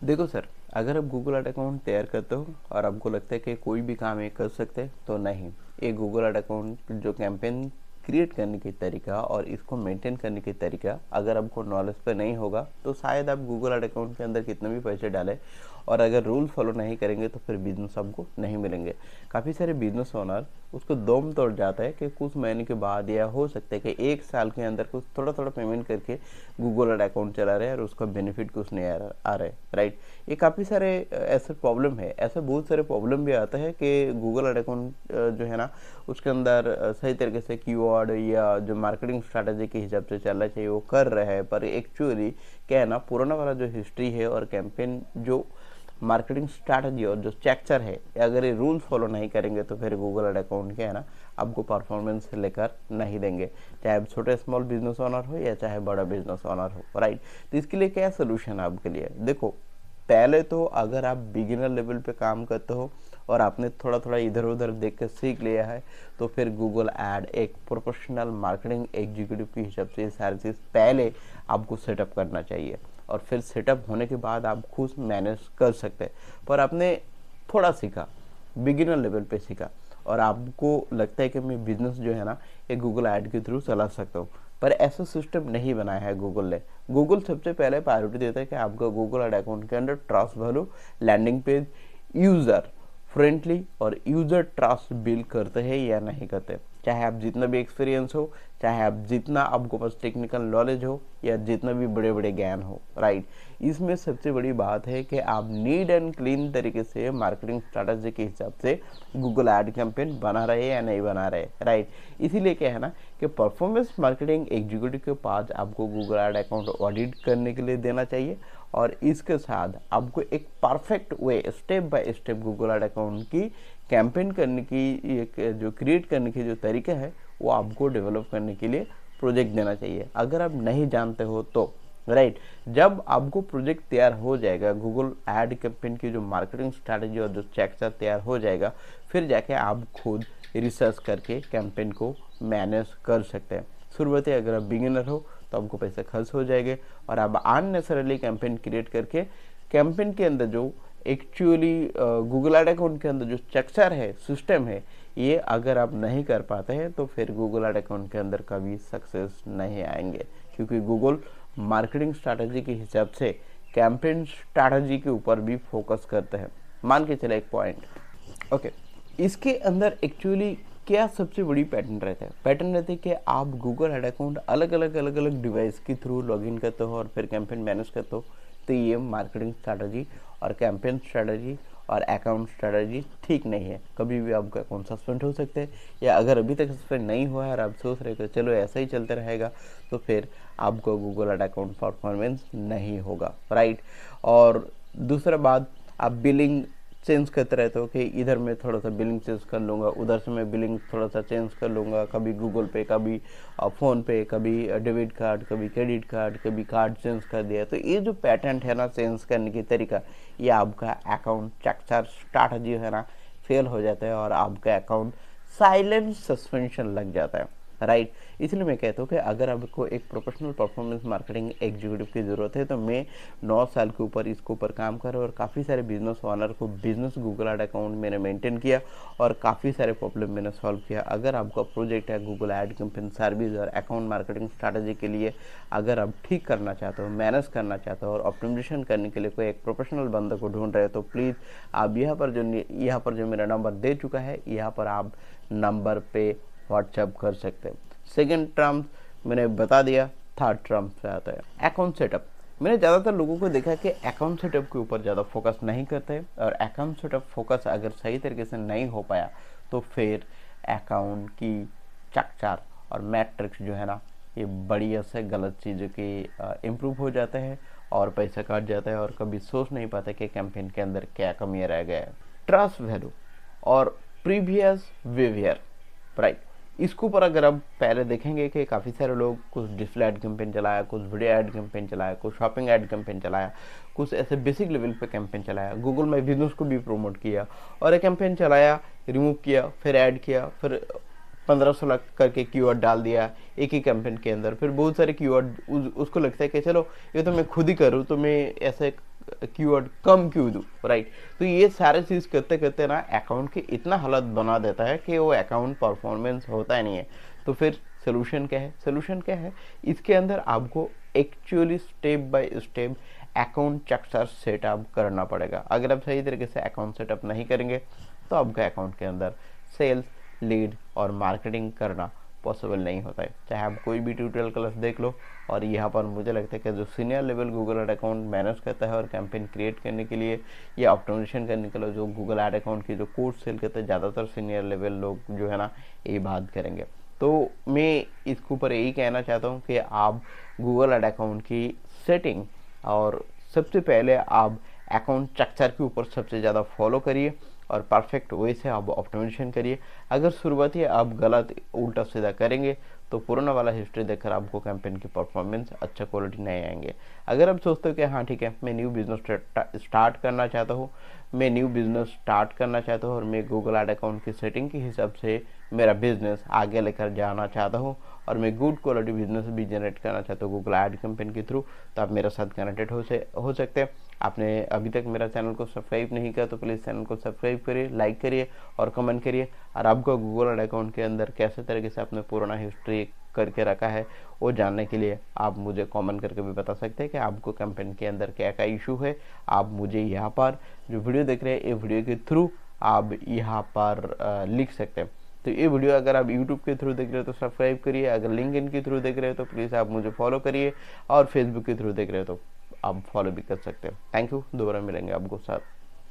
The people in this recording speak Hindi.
देखो सर, अगर आप गूगल एड अकाउंट तैयार करते हो और आपको लगता है कि कोई भी काम ये कर सकते हैं, तो नहीं। ये गूगल एड अकाउंट जो कैंपेन क्रिएट करने की तरीका और इसको मेंटेन करने की तरीका अगर आपको नॉलेज पे नहीं होगा, तो शायद आप गूगल एड अकाउंट के अंदर कितने भी पैसे डालें और अगर रूल फॉलो नहीं करेंगे तो फिर बिजनेस आपको नहीं मिलेंगे। काफ़ी सारे बिजनेस ओनर उसको दम तोड़ जाता है कि कुछ महीने के बाद या हो सकता है कि 1 साल के अंदर कुछ थोड़ा थोड़ा पेमेंट करके गूगल एड अकाउंट चला रहे हैं और उसका बेनिफिट कुछ नहीं आ रहा है, राइट। ये काफ़ी सारे ऐसे प्रॉब्लम है, ऐसे बहुत सारे प्रॉब्लम भी आता है कि गूगल एड अकाउंट जो है ना, उसके अंदर सही तरीके से कीवर्ड या जो मार्केटिंग स्ट्रैटेजी के हिसाब से चलना चाहिए वो कर रहे हैं, पर एक्चुअली क्या है ना, पुराना वाला जो हिस्ट्री है और कैंपेन जो मार्केटिंग स्ट्रैटेजी और जो स्ट्रक्चर है, अगर ये रूल फॉलो नहीं करेंगे तो फिर गूगल एड अकाउंट क्या है ना, आपको परफॉर्मेंस लेकर नहीं देंगे, चाहे आप छोटे स्मॉल बिजनेस ओनर हो या चाहे बड़ा बिजनेस ओनर हो, राइट। तो इसके लिए क्या सोल्यूशन है आपके लिए? देखो, पहले तो अगर आप बिगिनर लेवल पे काम करते हो और आपने थोड़ा थोड़ा इधर उधर देख कर सीख लिया है, तो फिर गूगल ऐड एक प्रोफेशनल मार्केटिंग एग्जीक्यूटिव के हिसाब से सारी चीज़ पहले आपको सेटअप करना चाहिए और फिर सेटअप होने के बाद आप खुद मैनेज कर सकते हैं। पर आपने थोड़ा सीखा, बिगिनर लेवल पे सीखा और आपको लगता है कि मैं बिजनेस जो है ना ये गूगल ऐड के थ्रू चला सकता हूँ, पर ऐसा सिस्टम नहीं बनाया है गूगल ने। गूगल सबसे पहले प्रायोरिटी देता है कि आपका गूगल ऐड अकाउंट के अंदर trust value, landing page, user friendly और यूज़र ट्रस्ट बिल्ड करते हैं या नहीं करते। चाहे आप जितना भी एक्सपीरियंस हो, चाहे आप जितना आपको पास टेक्निकल नॉलेज हो या जितना भी बड़े बड़े ज्ञान हो, राइट। इसमें सबसे बड़ी बात है कि आप नीट एंड क्लीन तरीके से मार्केटिंग स्ट्रैटेजी के हिसाब से गूगल ऐड कैंपेन बना रहे या नहीं बना रहे, राइट। इसीलिए क्या है ना कि परफॉर्मेंस मार्केटिंग एग्जीक्यूटिव के पास आपको गूगल ऐड अकाउंट ऑडिट करने के लिए देना चाहिए और इसके साथ आपको एक perfect way step by step Google add account की कैंपेन करने की एक जो क्रिएट करने की जो तरीका है वो आपको डेवलप करने के लिए प्रोजेक्ट देना चाहिए। अगर आप नहीं जानते हो तो, राइट, जब आपको प्रोजेक्ट तैयार हो जाएगा, गूगल ऐड कैंपेन की जो मार्केटिंग स्ट्रैटेजी और जो स्ट्रक्चर तैयार हो जाएगा, फिर जाके आप खुद रिसर्च करके कैंपेन को मैनेज कर सकते हैं। शुरुआती अगर आप बिगिनर हो तो आपको पैसे खर्च हो जाएंगे और आप अननेसेसरली कैंपेन क्रिएट करके कैंपेन के अंदर जो एक्चुअली गूगल ऐड अकाउंट के अंदर जो स्ट्रक्चर है, सिस्टम है, ये अगर आप नहीं कर पाते हैं तो फिर गूगल ऐड अकाउंट के अंदर कभी सक्सेस नहीं आएंगे, क्योंकि गूगल मार्केटिंग स्ट्रैटेजी के हिसाब से कैंपेन स्ट्रैटेजी के ऊपर भी फोकस करते हैं। मान के चले एक पॉइंट, ओके। इसके अंदर एक्चुअली क्या सबसे बड़ी पैटर्न रहता है? पैटर्न रहता है कि आप गूगल ऐड अकाउंट अलग अलग डिवाइस के थ्रू लॉगिन करते हो और फिर कैंपेन मैनेज करते हो, तो ये मार्केटिंग स्ट्रैटेजी और कैंपेन स्ट्रैटेजी और अकाउंट स्ट्रैटेजी ठीक नहीं है। कभी भी आपका अकाउंट सस्पेंड हो सकते हैं, या अगर अभी तक सस्पेंड नहीं हुआ है और आप सोच रहे हो चलो ऐसा ही चलते रहेगा, तो फिर आपको गूगल ऐड अकाउंट परफॉर्मेंस नहीं होगा, राइट। और दूसरा बात, आप बिलिंग चेंज करते रहते हो कि इधर मैं थोड़ा सा बिलिंग चेंज कर लूँगा, उधर से मैं बिलिंग थोड़ा सा चेंज कर लूँगा, कभी गूगल पे, कभी फ़ोन पे, कभी डेबिट कार्ड, कभी क्रेडिट कार्ड, कभी कार्ड चेंज कर दिया। तो ये जो पैटर्न है ना चेंज करने की तरीका, ये आपका अकाउंट स्ट्रक्चर स्ट्रैटेजी है ना फेल हो जाता है और आपका अकाउंट साइलेंट सस्पेंशन लग जाता है, राइट। इसलिए मैं कहता हूँ कि अगर आपको एक प्रोफेशनल परफॉर्मेंस मार्केटिंग एग्जीक्यूटिव की ज़रूरत है, तो मैं 9 साल के ऊपर इसके ऊपर काम कर रहा हूँ और काफ़ी सारे बिजनेस ओनर को बिजनेस गूगल ऐड अकाउंट मैंने मेंटेन किया और काफ़ी सारे प्रॉब्लम मैंने सॉल्व किया। अगर आपका प्रोजेक्ट है गूगल ऐड कैंपेन सर्विस और अकाउंट मार्केटिंग स्ट्रैटेजी के लिए, अगर आप ठीक करना चाहते हो, मैनेज करना चाहते हो और ऑप्टिमाइजेशन करने के लिए कोई एक प्रोफेशनल बंदे को ढूंढ रहे हो, तो प्लीज़ आप यहाँ पर जो मेरा नंबर दे चुका है, यहाँ पर आप नंबर पे व्हाट्सएप कर सकते हैं। सेकेंड टर्म्स मैंने बता दिया, थर्ड टर्म्स पे आता है अकाउंट सेटअप। मैंने ज़्यादातर लोगों को देखा कि अकाउंट सेटअप के ऊपर ज़्यादा फोकस नहीं करते और अकाउंट सेटअप फोकस अगर सही तरीके से नहीं हो पाया तो फिर अकाउंट की स्ट्रक्चर और मैट्रिक्स जो है ना, ये बढ़िया से गलत चीज़ों के इम्प्रूव हो जाते हैं और पैसा काट जाता है और कभी सोच नहीं पाते कि कैंपेन के अंदर क्या कमियाँ रह गया है। ट्रस्ट वैल्यू और प्रीवियस बिहेवियर, राइट। इसके ऊपर अगर आप पहले देखेंगे कि काफ़ी सारे लोग कुछ डिस्प्ले ऐड कैंपेन चलाया, कुछ वीडियो ऐड कैंपेन चलाया, कुछ शॉपिंग ऐड कैंपेन चलाया, कुछ ऐसे बेसिक लेवल पे कैंपेन चलाया, गूगल माई बिजनेस को भी प्रमोट किया और एक कैंपेन चलाया, रिमूव किया, फिर ऐड किया, फिर 15-16 करके कीवर्ड डाल दिया एक ही कैंपेन के अंदर, फिर बहुत सारे कीवर्ड उसको लगता है कि चलो ये तो मैं खुद ही करूँ, तो मैं ऐसे कीवर्ड कम क्यों दूँ, राइट। तो ये सारे चीज़ करते करते ना अकाउंट की इतना हालत बना देता है कि वो अकाउंट परफॉर्मेंस होता ही नहीं है। तो फिर सोल्यूशन क्या है? सोल्यूशन क्या है? इसके अंदर आपको actually step by step account structure setup करना पड़ेगा। अगर आप सही तरीके से अकाउंट सेटअप नहीं करेंगे तो आपके अकाउंट के अंदर सेल्स, लीड और मार्केटिंग करना पॉसिबल नहीं होता है। चाहे आप कोई भी ट्यूटोरियल क्लास देख लो, और यहाँ पर मुझे लगता है कि जो senior level Google ad account manage करता है और कैंपेन क्रिएट करने के लिए या ऑप्टिमाइजेशन करने के लिए जो गूगल एड अकाउंट की जो कोर्स सेल करते हैं, ज़्यादातर सीनियर लेवल लोग जो है ना ये बात करेंगे। तो मैं इसके ऊपर यही कहना चाहता हूँ कि आप गूगल एड अकाउंट की सेटिंग और सबसे पहले आप अकाउंट स्ट्रक्चर के ऊपर सबसे ज़्यादा फॉलो करिए और परफेक्ट वे से आप ऑप्टिमाइजेशन करिए। अगर शुरुआती आप गलत उल्टा सीधा करेंगे तो पुराना वाला हिस्ट्री देखकर आपको कैंपेन की परफॉर्मेंस अच्छा क्वालिटी नहीं आएंगे। अगर आप सोचते हो कि हाँ ठीक है, मैं न्यू बिजनेस स्टार्ट करना चाहता हूँ, और मैं गूगल एड अकाउंट की सेटिंग के हिसाब से मेरा बिजनेस आगे लेकर जाना चाहता हूँ और मैं गुड क्वालिटी बिजनेस भी जनरेट करना चाहता हूँ गूगल एड कैंपेन के थ्रू, तो आप मेरे साथ कनेक्टेड हो सकते हैं। आपने अभी तक मेरा चैनल को सब्सक्राइब नहीं किया तो प्लीज़ चैनल को सब्सक्राइब करिए, लाइक करिए और कमेंट करिए। और आपको गूगल एड अकाउंट के अंदर कैसे तरीके से आपने पुराना हिस्ट्री करके रखा है वो जानने के लिए आप मुझे कमेंट करके भी बता सकते हैं कि आपको कैंपेन के अंदर क्या क्या इशू है। आप मुझे यहाँ पर जो वीडियो देख रहे हैं ये वीडियो के थ्रू आप यहाँ पर लिख सकते हैं। तो ये वीडियो अगर आप यूट्यूब के थ्रू देख रहे हो तो सब्सक्राइब करिए, अगर लिंक्डइन के थ्रू देख रहे हो तो प्लीज़ आप मुझे फॉलो करिए, और फेसबुक के थ्रू देख रहे हो तो आप फॉलो भी कर सकते हैं। थैंक यू, दोबारा मिलेंगे आपको साथ।